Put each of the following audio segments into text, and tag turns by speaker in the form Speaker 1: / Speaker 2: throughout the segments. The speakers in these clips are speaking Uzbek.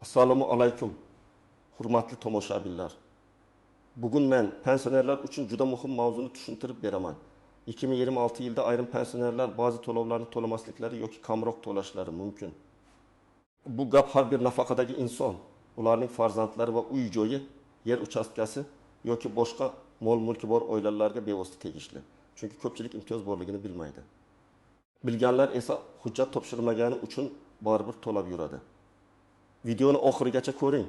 Speaker 1: Assalomu alaykum, hurmatli tomoshabinlar. Bugun men pensionerlar uchun juda muhim mavzuni tushuntirib beraman. 2026 yilda ayrim pensionerlar ba'zi to'lovlarni to'lamasliklari yoki kamroq to'lashlari mumkin. Bu gap har bir nafaqadagi inson, ularning farzandlari va uy-joyi, yer uchastkasi yoki boshqa mol-mulki bor oilalarga bevosita tegishli. Chunki ko'pchilik imtiyoz borligini bilmaydi. Bilganlar esa hujjat topshirmagani uchun baribir to'lab yuradi. Videoni oxirigacha ko'ring.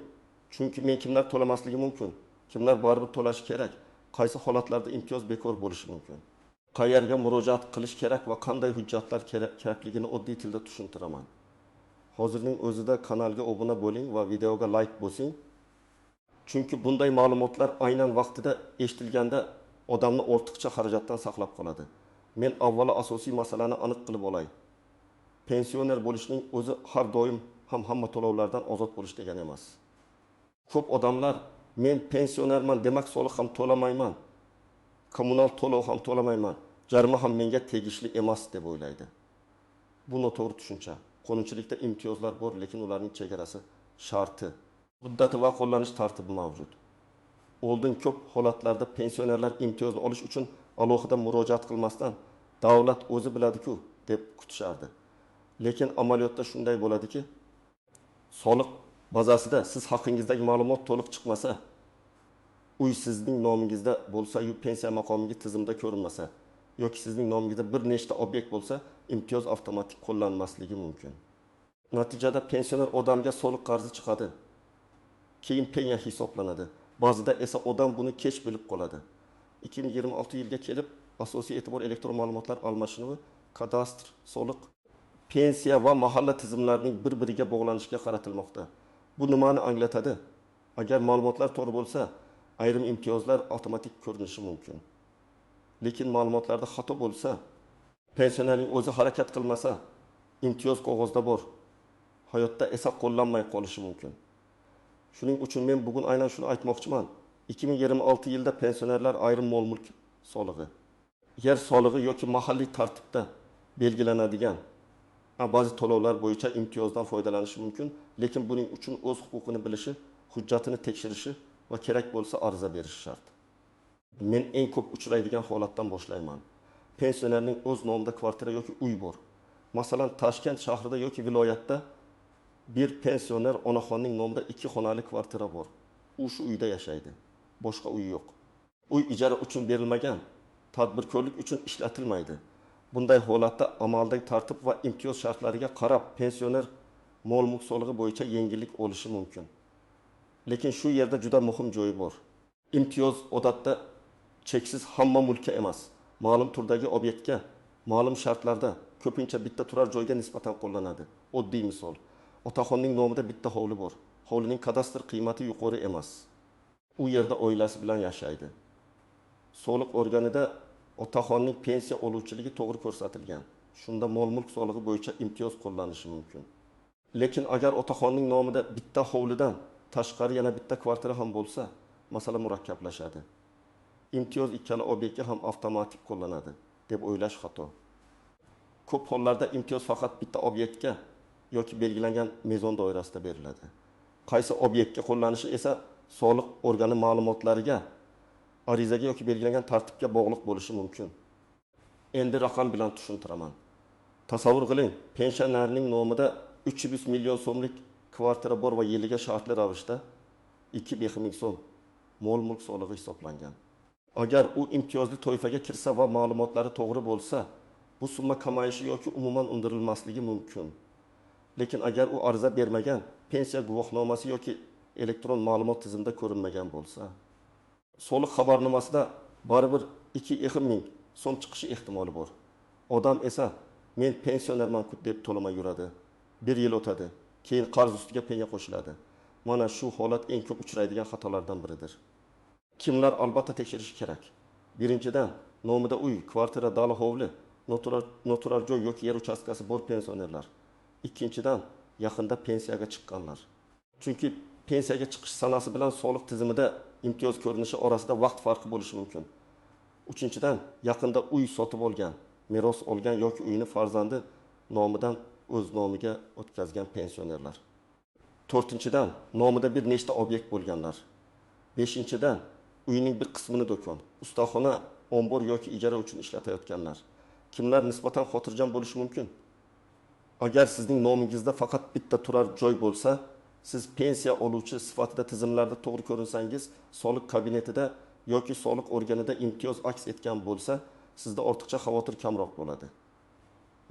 Speaker 1: Chunki men kimlar to'lamasligi mumkin, kimlar baribir to'lashi kerak, qaysi holatlarda imtiyoz bekor bo'lishi mumkin, qayerga murojaat qilish kerak va qanday hujjatlar kerakligini oddiy tilda tushuntiraman. Hozirning o'zida kanalga obuna bo'ling va videoga like bosing. Chunki bunday ma'lumotlar aynan vaqtida eshitilganda odamni ortiqcha xarajatdan saqlab qoladi. Men avvalo asosiy masalani aniq qilib olay. Pensioner bo'lishning o'zi har doim hamma to'lovlardan ozod bo'lish degani emas. Ko'p odamlar men pensionerman, demak soliq ham to'lamayman, kommunal to'lov ham to'lamayman, jarima ham menga tegishli emas deb o'ylaydi. Bu noto'g'ri tushuncha. Qonunchilikda imtiyozlar bor, lekin ularning chegarasi, sharti, muddati va qo'llanish tartibi mavjud. Oldin ko'p holatlarda pensionerlar imtiyozni olish uchun alohida murojaat qilmasdan davlat o'zi biladi-ku deb kutishardi. Lekin amaliyotda shunday bo'ladiki, soliq bazasida siz haqingizdagi ma'lumot to'liq chiqmasa, uy sizning nomingizda bo'lsa-yu pensiya maqomiga tizimda ko'rinmasa, yoki sizning nomingizda bir nechta obyekt bo'lsa, imtiyoz avtomatik qo'llanmasligi mumkin. Natijada pensioner odamga soliq qarzi chiqadi. Keyin pensiya hisoblanadi. Ba'zida esa odam buni kech bilib qoladi. 2026 yilga kelib, asosiy e'tibor elektron ma'lumotlar almashinuvi, kadastr, soliq, pensiya va mahalla tizimlarining bir-biriga bog'lanishiga qaratilmoqda. Bu nimani anglatadi? Agar ma'lumotlar to'g'ri bo'lsa, ayrim imtiyozlar avtomatik ko'rinishi mumkin. Lekin ma'lumotlarda xato bo'lsa, pensionerning o'zi harakat qilmasa, imtiyoz qog'ozda bor, hayotda esa qo'llanmay qolishi mumkin. Shuning uchun men bugun aynan shuni aytmoqchiman. 2026 yilda pensionerlar ayrim mol-mulk solig'i, yer solig'i yoki mahalliy tartibda belgilanadigan ba'zi to'lovlar bo'yicha imtiyozdan foydalanishi mumkin, lekin buning uchun o'z huquqini bilishi, hujjatini tekshirishi va kerak bo'lsa ariza berishi shart. Men eng ko'p uchraydigan holatdan boshlayman. Pensionerning o'z nomida kvartira yoki uy bor. Masalan, Toshkent shahrida yoki viloyatda bir pensioner onaxonning nomida 2 xonali kvartira bor. U shu uyda yashaydi. Boshqa uy yo'q. Uy ijara uchun berilmagan, tadbirkorlik uchun ishlatilmaydi. Bunday holatda amaldagi tartib va imtiyoz shartlariga qarab pensioner mol-mulk solig'i bo'yicha yengillik olishi mumkin. Lekin shu yerda juda muhim joyi bor. Imtiyoz odatda cheksiz hamma mulkka emas, ma'lum turdagi obyektga, ma'lum shartlarda, ko'pincha bitta turar joyga nisbatan qo'llanadi. Oddiy misol, otaxonning nomida bitta hovli bor. Hovlining kadastr qiymati yuqori emas. U yerda oilasi bilan yashaydi. Soliq organida otaxonning pensiya oluvchiligi to'g'ri ko'rsatilgan. Shunda mol-mulk solig'i bo'yicha imtiyoz qo'llanishi mumkin. Lekin agar otaxonning nomida bitta hovlidan tashqari yana bitta kvartira ham bo'lsa, masala murakkablashadi. Imtiyoz ikkala obyektga ham avtomatik qo'llanadi deb o'ylash xato. Ko'p hollarda imtiyoz faqat bitta obyektga yoki belgilangan mezon doirasida beriladi. Qaysi obyektga qo'llanishi esa soliq organi ma'lumotlariga, arizaga yoki belgilangan tartibga bog'liq bo'lishi mumkin. Endi raqam bilan tushuntiraman. Tasavvur qiling, pensionerning nomida 300 million so'mlik kvartira bor va yiliga shartli ravishda 2 ming so'm mol-mulk solig'i hisoblangan. Agar u imtiyozli toifaga kirsa va ma'lumotlari to'g'ri bo'lsa, bu summa kamayishi yoki umuman undirilmasligi mumkin. Lekin agar u ariza bermagan, pensiya guvohnomasi yoki elektron ma'lumot tizimida ko'rinmagan bo'lsa, soliq xabarnomasida baribir 2 ming so'm chiqishi ehtimoli bor. Odam esa men pensionerman deb to'lamay yuradi. 1 yil o'tadi, keyin qarz ustiga pensiya qo'shiladi. Mana shu holat eng ko'p uchraydigan xatolardan biridir. Kimlar albatta tekshirishi kerak? Birinchidan, nomida uy, kvartira, dala, hovli, noturar joy yoki yer uchastkasi bor pensionerlar. Ikkinchidan, yaqinda pensiyaga chiqqanlar. Chunki pensiyaga chiqish sanasi bilan soliq tizimida imtiyoz ko'rinishi orasida vaqt farqi bo'lishi mumkin. Uchinchidan, yaqinda uy sotib olgan, meros olgan yoki uyini farzandi nomidan o'z nomiga o'tkazgan pensionerlar. To'rtinchidan, nomida bir nechta obyekt bo'lganlar. Beshinchidan, uyning bir qismini do'kon, ustaxona, ombor yoki ijara uchun ishlatayotganlar. Kimlar nisbatan xotirjam bo'lishi mumkin? Agar sizning nomingizda faqat bitta turar joy bo'lsa, siz pensiya oluvchi sifatida tizimlarda to'g'ri ko'rinsangiz, soliq kabinetida yoki soliq organida imtiyoz aks etgan bo'lsa, sizda ortiqcha xavotir kamroq bo'ladi.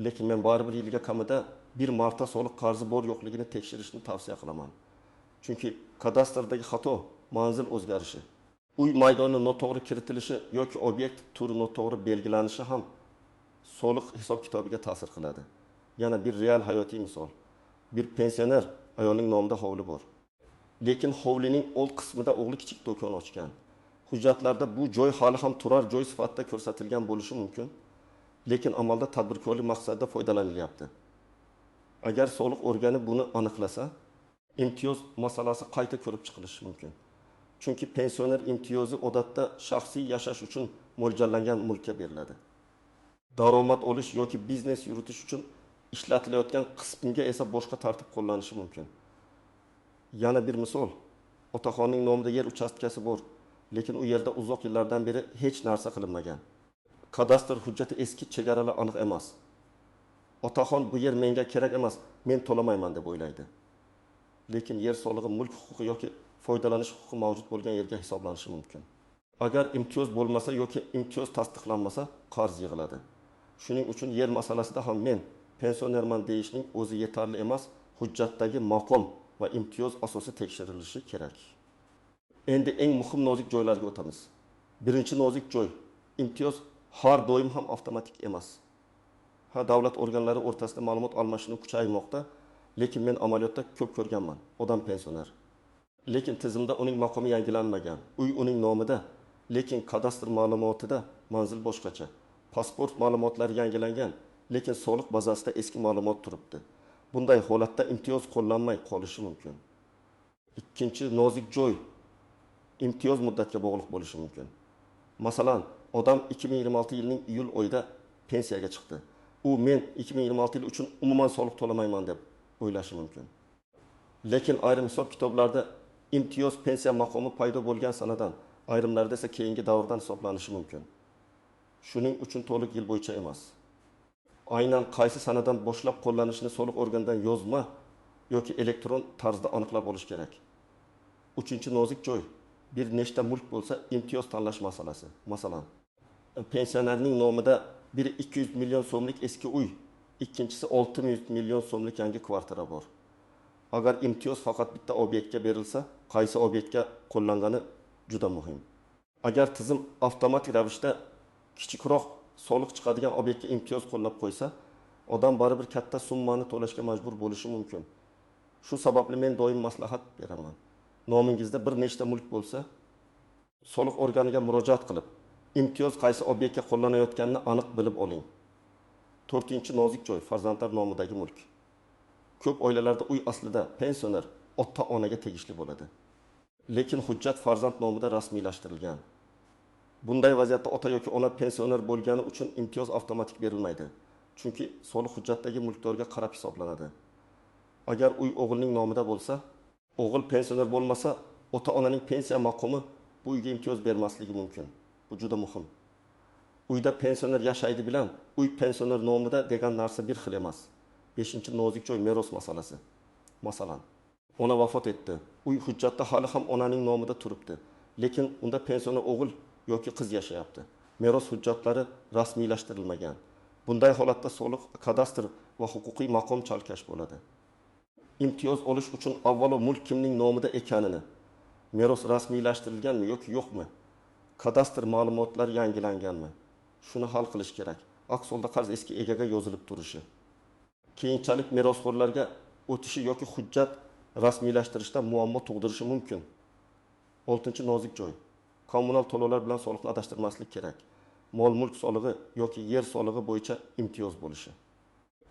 Speaker 1: Lekin men baribir yilga kamida bir marta soliq qarzi bor yo'qligini tekshirishni tavsiya qilaman. Chunki kadastrdagi xato manzil o'zgarishi, uy maydoni noto'g'ri kiritilishi yoki obyekt turi noto'g'ri belgilanishi ham soliq hisob-kitobiga ta'sir qiladi. Yana bir real hayotiy misol. Bir pensioner ayolning nomida hovli bor. Lekin hovlining old qismida o'g'li kichik do'kon ochgan. Hujjatlarda bu joy hali ham turar joy sifatida ko'rsatilgan bo'lishi mumkin, lekin amalda tadbirkorlik maqsadida foydalanilyapti. Agar soliq organi buni aniqlasa, imtiyoz masalasi qayta ko'rib chiqilishi mumkin. Chunki pensioner imtiyozi odatda shaxsiy yashash uchun mo'ljallangan mulkka beriladi. Daromad olish yoki biznes yuritish uchun ishlatilayotgan qismga esa boshqa tartib qo'llanishi mumkin. Yana bir misol, otaxonning nomida yer uchastkasi bor, lekin u yerda uzoq yillardan beri hech narsa qilinmagan. Kadastr hujjati eski, chegaralar aniq emas. Otaxon bu yer menga kerak emas, men to'lamayman deb o'ylaydi. Lekin yer solig'i mulk huquqi yoki foydalanish huquqi mavjud bo'lgan yerga hisoblanishi mumkin. Agar imtiyoz bo'lmasa yoki imtiyoz tasdiqlanmasa, qarz yig'iladi. Shuning uchun yer masalasida ham men pensionerman deyishning o'zi yetarli emas, hujjatdagi maqom va imtiyoz asosi tekshirilishi kerak. Endi eng muhim nozik joylarga o'tamiz. Birinchi nozik joy, imtiyoz har doim ham avtomatik emas. Davlat organlari o'rtasida ma'lumot almashinuv kuchaymoqda, lekin men amaliyotda ko'p ko'rganman. Odam pensioner. Lekin tizimda uning maqomi yangilanmagan. Uy uning nomida, lekin kadastr ma'lumotida manzil boshqacha. Pasport ma'lumotlari yangilangan, lekin soliq bazasida eski ma'lumot turibdi. Bunday holatda imtiyoz qo'llanmay qolishi mumkin. Ikkinchi nozik joy, imtiyoz muddatga bog'liq bo'lishi mumkin. Masalan, odam 2026 yilning iyul oyida pensiyaga chiqdi. U men 2026 yil uchun umuman soliq to'lamayman deb o'ylashi mumkin. Lekin ayrim hisob kitoblarda imtiyoz pensiya maqomi paydo bo'lgan sanadan, ayrimlarda esa keyingi davrdan hisoblanishi mumkin. Shuning uchun to'liq yil bo'yicha emas. Aynan qaysi sanadan boshlab qo'llanishini soliq organidan yozma yoki elektron tarzda aniqlab olish kerak. Uchinchi nozik joy, bir nechta mulk bo'lsa imtiyoz tanlash masalasi. Masalan, pensionerning nomida biri 200 million so'mlik eski uy, ikkinchisi 600 million so'mlik yangi kvartira bor. Agar imtiyoz faqat bitta obyektga berilsa, qaysi obyektga qo'llangani juda muhim. Agar tizim avtomatik ravishda kichikroq soliq chiqadigan obyektga imtiyoz qo'llab qo'ysa, odam baribir katta summani to'lashga majbur bo'lishi mumkin. Shu sababli men doim maslahat beraman. Nomingizda bir nechta mulk bo'lsa, soliq organiga murojaat qilib, imtiyoz qaysi obyektga qo'llanayotganini aniq bilib oling. To'rtinchi nozik joy, farzandlar nomidagi mulk. Ko'p oilalarda uy aslida pensioner ota-onaga tegishli bo'ladi. Lekin hujjat farzand nomida rasmiylashtirilgan. Bunday vaziyatda ota yoki ona pensioner bo'lgani uchun imtiyoz avtomatik berilmaydi. Chunki soliq hujjatdagi mulkdorga qarab hisoblanadi. Agar uy o'g'ilning nomida bo'lsa, o'g'il pensioner bo'lmasa, ota-onaning pensiya maqomi bu uyga imtiyoz bermasligi mumkin. Bu juda muhim. Uyda pensioner yashaydi bilan uy pensioner nomida degan narsa bir xil emas. 5-chi nozik joy, meros masalasi. Masalan, ona vafot etdi. Uy hujjatda hali ham onaning nomida turibdi. Lekin unda pensioner o'g'il yoki qiz yashayapti. Meros hujjatlari rasmiylashtirilmagan. Bunday holatda soliq, kadastr va huquqiy maqom chalkash bo'ladi. Imtiyoz olish uchun avvalo mulk kimning nomida ekanini, meros rasmiylashtirilganmi yoki yo'qmi, kadastr ma'lumotlari yangilanganmi, shuni hal qilish kerak. Aks holda qarz eski egaga yozilib turishi, keyinchalik merosxo'rlarga o'tishi yoki hujjat rasmiylashtirishda muammo tug'dirishi mumkin. 6-chi nozik joy, kommunal to'lovlar bilan soliqni adashtirmaslik kerak. Mol-mulk solig'i yoki yer solig'i bo'yicha imtiyoz bo'lishi.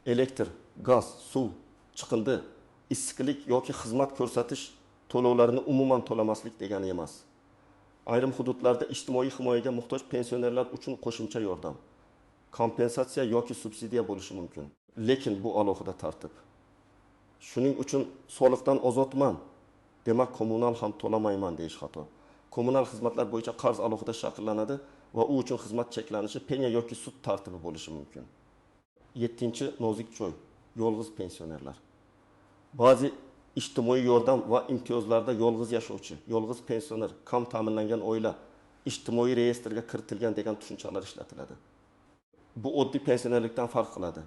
Speaker 1: Elektr, gaz, suv, chiqindi, issiqlik yoki xizmat ko'rsatish to'lovlarini umuman to'lamaslik degani emas. Ayrim hududlarda ijtimoiy himoyaga muhtoj pensionerlar uchun qo'shimcha yordam, kompensatsiya yoki subsidiya bo'lishi mumkin. Lekin bu alohida tartib. Shuning uchun soliqdan ozodman. Demak, kommunal ham to'lamayman deyish xato. Kommunal xizmatlar bo'yicha qarz alohida shakllanadi va u uchun xizmat cheklanishi penya yoki sud tartibi bo'lishi mumkin. 7-chi nozik joy, yolg'iz pensionerlar. Ba'zi ijtimoiy yordam va imtiyozlarda yolg'iz yashovchi, yolg'iz pensioner, kam ta'minlangan oila ijtimoiy reyestrga kiritilgan degan tushunchalar ishlatiladi. Bu oddiy pensionerlikdan farq qiladi.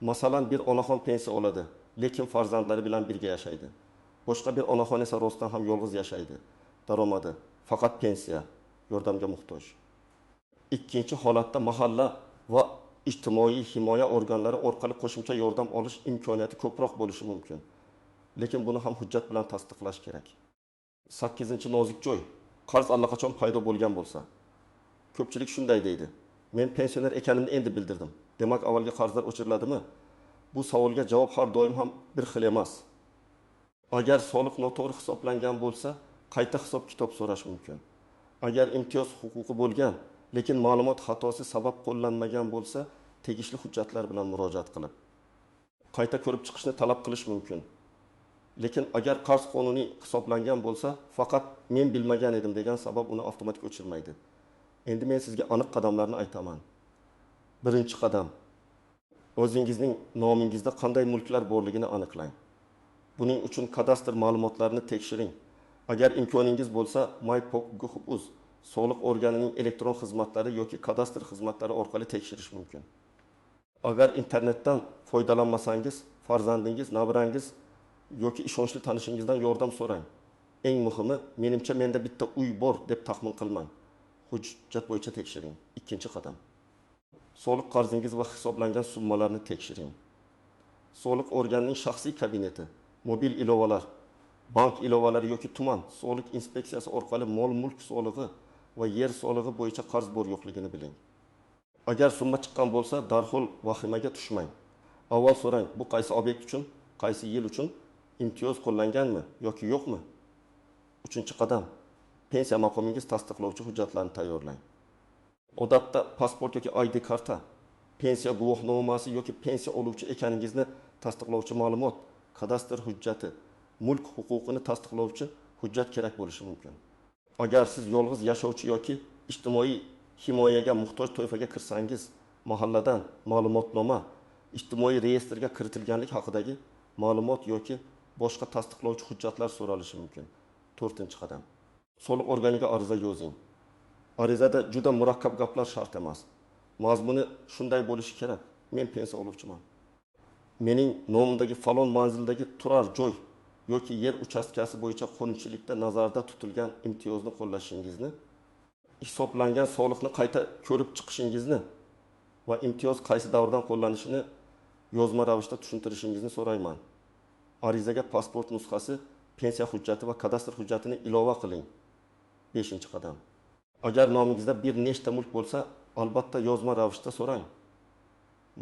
Speaker 1: Masalan, bir onaxon pensiya oladi, lekin farzandlari bilan birga yashaydi. Boshqa bir onaxon esa rostdan ham yolg'iz yashaydi. Daromadi faqat pensiya, yordamga muhtoj. Ikkinchi holatda mahalla va ijtimoiy himoya organlari orqali qo'shimcha yordam olish imkoniyati ko'proq bo'lishi mumkin. Lekin buni ham hujjat bilan tasdiqlash kerak. 8-chi nozik joy, qarz allaqachon paydo bo'lgan bo'lsa. Ko'pchilik shunday deydi. Men pensioner ekanimni endi bildirdim. Demak, avvalgi qarzlar o'chiriladimi? Bu savolga javob har doim ham bir xil emas. Agar soliq noto'g'ri hisoblangan bo'lsa, qayta hisob-kitob so'rash mumkin. Agar imtiyoz huquqi bo'lgan, lekin ma'lumot xatosi sabab qo'llanmagan bo'lsa, tegishli hujjatlar bilan murojaat qilib qayta ko'rib chiqishni talab qilish mumkin. Lekin agar qarz qonuniy hisoblangan bo'lsa, faqat men bilmagan edim degan sabab uni avtomatik o'chirmaydi. Endi men sizga aniq qadamlarni aytaman. Birinchi qadam, o'zingizning nomingizda qanday mulklar borligini aniqlang. Buning uchun kadastr ma'lumotlarini tekshiring. Agar imkoningiz bo'lsa, MyPOK.uz soliq organining elektron xizmatlari yoki kadastr xizmatlari orqali tekshirish mumkin. Agar internetdan foydalanmasangiz, farzandingiz, nabirangiz yoki ishonchli tanishingizdan yordam so'rang. Eng muhimi, menimcha menda bitta uy bor deb taxmin qilmang. Hujjat bo'yicha tekshiring. Ikkinchi qadam. Soliq qarzingiz va hisoblangan summalarni tekshiring. Soliq organining shaxsiy kabineti, mobil ilovalar, bank ilovalari yoki tuman soliq inspeksiyasi orqali mol-mulk solig'i va yer solig'i bo'yicha qarz bor yo'qligini biling. Agar summa chiqqan bo'lsa, darhol vahimaga tushmang. Avval so'rang, bu qaysi obyekt uchun, qaysi yil uchun, imtiyoz qo'llanganmi yoki yo'qmi? 3-qadam. Pensiya maqomingiz tasdiqlovchi hujjatlarni tayyorlang. Odatda pasport yoki ID karta, pensiya guvohnomasi yoki pensiya oluvchi ekaningizni tasdiqlovchi ma'lumot, kadastr hujjati, mulk huquqini tasdiqlovchi hujjat kerak bo'lishi mumkin. Agar siz yolg'iz yashovchi yoki ijtimoiy himoyaga muhtoj toifaga kirsangiz, mahalladan ma'lumotnoma, ijtimoiy reyestrga kiritilganlik haqidagi ma'lumot yoki boshqa tasdiqlovchi hujjatlar so'ralishi mumkin. 4-qadam. Soliq organiga ariza yozing. Arizada juda murakkab gaplar shart emas. Mazmuni shunday bo'lishi kerak. Men pensiya oluvchiman. Mening nomimdagi falon manzildagi turar joy yoki yer uchastkasi bo'yicha qonunchilikda nazarda tutilgan imtiyozni qo'llashingizni, hisoblangan soliqni qayta ko'rib chiqishingizni va imtiyoz qaysi davrdan qo'llanishini yozma ravishda tushuntirishingizni so'rayman. Arizaga pasport nusxasi, pensiya hujjati va kadastr hujjatini ilova qiling. 5-qadam. Agar nomingizda bir nechta mulk bo'lsa, albatta yozma ravishda so'rang.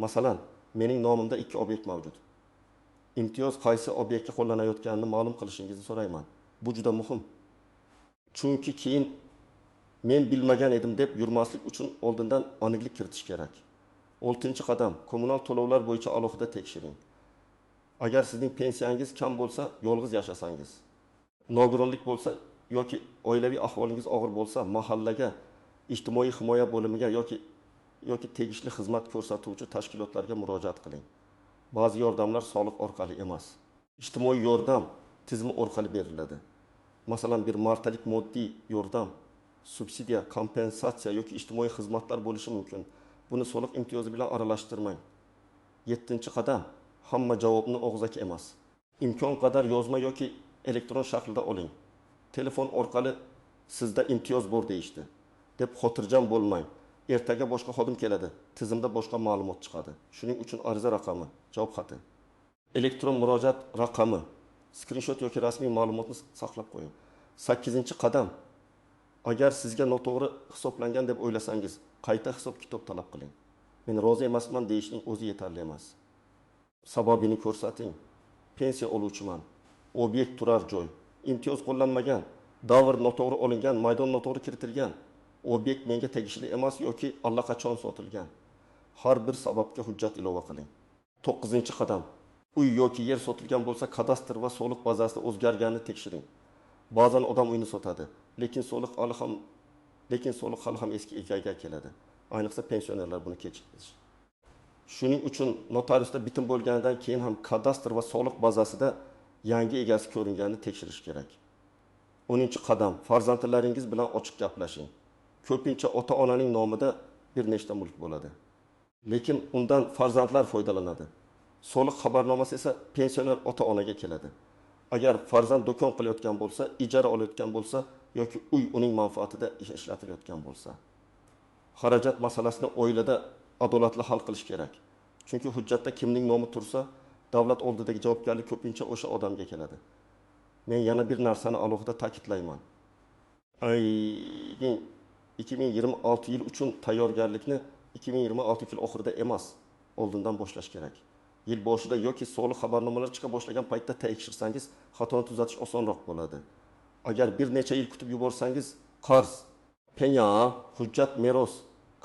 Speaker 1: Masalan, mening nomimda 2 obyekt mavjud. Imtiyoz qaysi obyektga qo'llanayotganini ma'lum qilishingizni so'rayman. Bu juda muhim. Chunki keyin men bilmagan edim deb yurmaslik uchun oldindan aniqlik kiritish kerak. 6-qadam. Kommunal to'lovlar bo'yicha alohida tekshiring. Agar sizning pensiyangiz kam bo'lsa, yolg'iz yashasangiz, nogironlik bo'lsa yoki oilaviy ahvolingiz og'ir bo'lsa, mahallaga, ijtimoiy himoya bo'limiga yoki tegishli xizmat ko'rsatuvchi tashkilotlarga murojaat qiling. Ba'zi yordamlar soliq orqali emas, ijtimoiy yordam tizimi orqali beriladi. Masalan, bir martalik moddiy yordam, subsidiya, kompensatsiya yoki ijtimoiy xizmatlar bo'lishi mumkin. Buni soliq imtiyozi bilan aralashtirmang. 7-qadam. Hamma javobni og'zaki emas. Imkon qadar yozma yoki elektron shaklda oling. Telefon orqali sizda imtiyoz bor deyishdi deb xotirjam bo'lmang. Ertaga boshqa xodim keladi, tizimda boshqa ma'lumot chiqadi. Shuning uchun ariza raqami, javob xati, elektron murojaat raqami, skrinshot yoki rasmiy ma'lumotni saqlab qo'ying. 8-qadam. Agar sizga noto'g'ri hisoblangan deb o'ylasangiz, qayta hisob-kitob talab qiling. Men rozi emasman deyishning o'zi yetarli emas. Sababini ko'rsating. Pensiya oluvchiman. Obyekt turar joy. Imtiyoz qo'llanmagan. Davr noto'g'ri olingan, maydon noto'g'ri kiritilgan. Obyekt menga tegishli emas yoki allaqachon sotilgan. Har bir sababga hujjat ilova qiling. 9-qadam. Uy yoki yer sotilgan bo'lsa, kadastr va soliq bazasida o'zgarganini tekshiring. Ba'zan odam uyni sotadi, lekin soliq hali ham eski egaga keladi. Ayniqsa pensionerlar buni kechiradi. Shuning uchun notariusda bitim bo'lganidan keyin ham kadastr va soliq bazasida yangi egasi ko'ringanini tekshirish kerak. 10-qadam, farzandlaringiz bilan ochiq gaplashing. Ko'pincha ota-onaning nomida bir nechta mulk bo'ladi. Lekin undan farzandlar foydalanadi. Soliq xabarnomasi esa pensioner ota-onaga keladi. Agar farzand do'kon qilayotgan bo'lsa, ijara olayotgan bo'lsa yoki uy uning manfaatida ishlatilayotgan bo'lsa, xarajat masalasini oilada adolatli hal qilish kerak. Chunki hujjatda kimning nomi tursa, davlat oldidagi javobgarlik ko'pincha o'sha odamga keladi. Men yana bir narsani alohida ta'kidlayman. 2026 yil uchun tayyorgarlikni 2026 yil oxirida emas, oldindan boshlash kerak. Yil boshida yoki soliq xabarnomalari chiqa boshlagan paytda tekshirsangiz, xatoni tuzatish osonroq bo'ladi. Agar bir necha yil kutib yuborsangiz, qarz, penya, hujjat, meros,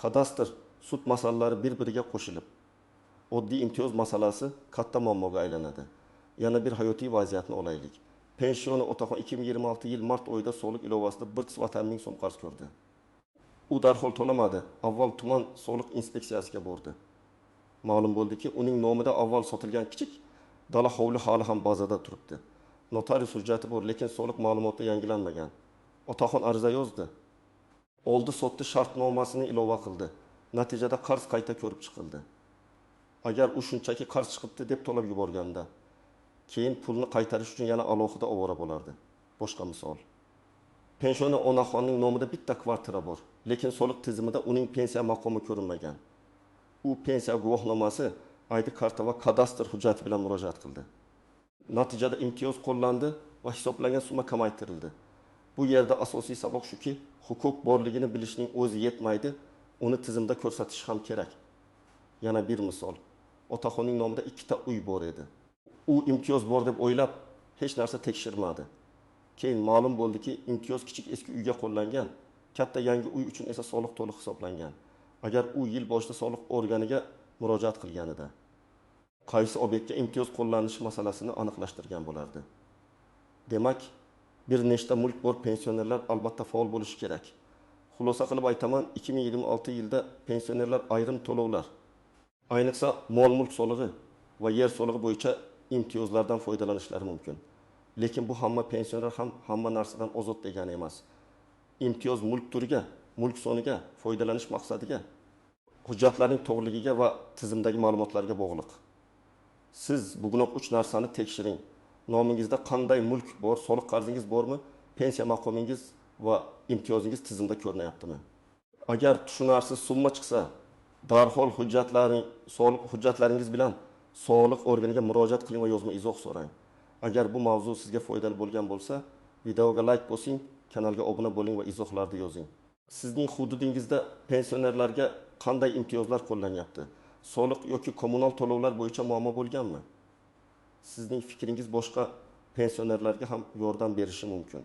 Speaker 1: kadastr, sud masalalari bir-biriga qo'shilib, oddiy imtiyoz masalasi katta muammoga aylanadi. Yana bir hayotiy vaziyatni olaylik. Pensioni otaxon 2026 yil mart oyida soliq ilovasida 1,8 ming so'm qarz ko'rdi. U darhol to'lamadi. Avval tuman soliq inspeksiyasiga bordi. Ma'lum bo'ldiki, uning nomida avval sotilgan kichik dala hovli hali ham bazada turibdi. Notarius hujjati bor, lekin soliq ma'lumoti yangilanmagan. Otaxon ariza yozdi. Oldi sotdi shartnomasini ilova qildi. Natijada qarz qayta ko'rib chiqildi. Agar u shunchaki qarz chiqibdi deb to'lab yuborganda, keyin pulni qaytarish uchun yana alohida ovora bo'lardi. Boshqa misol. Pensioni onaxonning nomida bitta kvartira bor, lekin soliq tizimida uning pensiya maqomi ko'rinmagan. U pensiya guvohnomasi, ID karta va kadastr hujjati bilan murojaat qildi. Natijada imtiyoz qo'llandi va hisoblangan summa kamaytirildi. Bu yerda asosiy sabab shuki, huquq borligini bilishning o'zi yetmaydi, uni tizimda ko'rsatish ham kerak. Yana bir misol. Otaxonning nomida 2 ta uy bor edi. U imtiyoz bor deb o'ylab hech narsa tekshirmadi. Keyin ma'lum bo'ldiki, imtiyoz kichik eski uyga qo'llangan, katta yangi uy uchun esa soliq to'liq hisoblangan. Agar u yil boshida soliq organiga murojaat qilganida, qaysi obyektga imtiyoz qo'llanishi masalasini aniqlashtirgan bo'lardi. Demak, bir nechta mulk bor pensionerlar albatta faol bo'lishi kerak. Xulosa qilib aytaman, 2026 yilda pensionerlar ayrim to'lovlar, ayniqsa mol-mulk solig'i va yer solig'i bo'yicha imtiyozlardan foydalanishlari mumkin. Lekin bu hamma pensioner ham hamma narsadan ozod degani emas. Imtiyoz mulk turiga, mulk soniga, foydalanish maqsadiga, hujjatlarning to'g'riligiga va tizimdagi ma'lumotlarga bog'liq. Siz bugunoq 3 narsani tekshiring. Nomingizda qanday mulk bor, soliq qarzingiz bormi, pensiya maqomingiz va imtiyozingiz tizimda ko'rinayaptimi? Agar tushunarsiz summa chiqsa, darhol hujjatlaringiz bilan soliq organiga murojaat qiling va yozma izoh so'rang. Agar bu mavzu sizga foydali bo'lgan bo'lsa, videoga like bosing, kanalga obuna bo'ling va izohlarni yozing. Sizning hududingizda pensionerlarga qanday imtiyozlar qo'llanyapti? Soliq yoki kommunal to'lovlar bo'yicha muammo bo'lganmi? Sizning fikringiz boshqa pensionerlarga ham yordam berishi mumkin.